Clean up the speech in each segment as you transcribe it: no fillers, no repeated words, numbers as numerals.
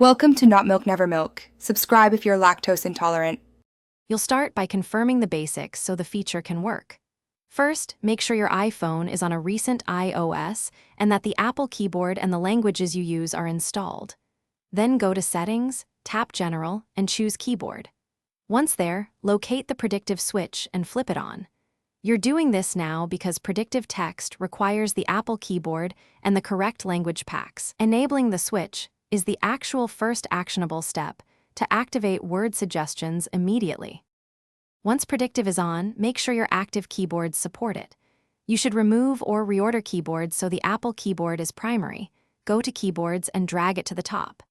Welcome to Not Milk Never Milk. Subscribe if you're lactose intolerant. You'll start by confirming the basics so the feature can work. First, make sure your iPhone is on a recent iOS and that the Apple keyboard and the languages you use are installed. Then go to Settings, tap General, and choose Keyboard. Once there, locate the Predictive switch and flip it on. You're doing this now because Predictive Text requires the Apple keyboard and the correct language packs. Enabling the switch is the actual first actionable step to activate word suggestions immediately. Once Predictive is on, make sure your active keyboards support it. You should remove or reorder keyboards so the Apple keyboard is primary. Go to Keyboards and drag it to the top.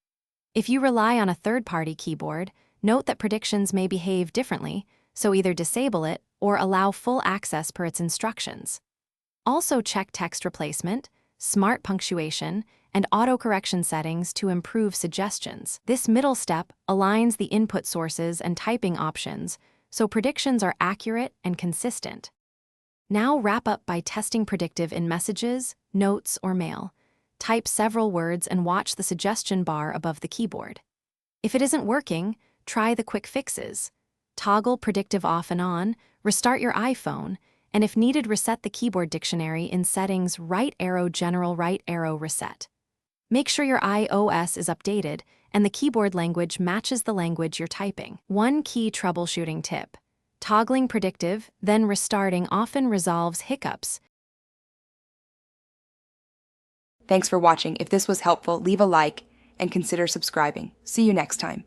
If you rely on a third-party keyboard, note that predictions may behave differently, so either disable it or allow full access per its instructions. Also check text replacement, smart punctuation, and autocorrection settings to improve suggestions. This middle step aligns the input sources and typing options, so predictions are accurate and consistent. Now wrap up by testing Predictive in messages, notes, or mail. Type several words and watch the suggestion bar above the keyboard. If it isn't working, try the quick fixes. Toggle Predictive off and on, restart your iPhone, and if needed, reset the keyboard dictionary in Settings right arrow General right arrow Reset. Make sure your iOS is updated and the keyboard language matches the language you're typing. One key troubleshooting tip: toggling Predictive, then restarting often resolves hiccups. Thanks for watching. If this was helpful, leave a like and consider subscribing. See you next time.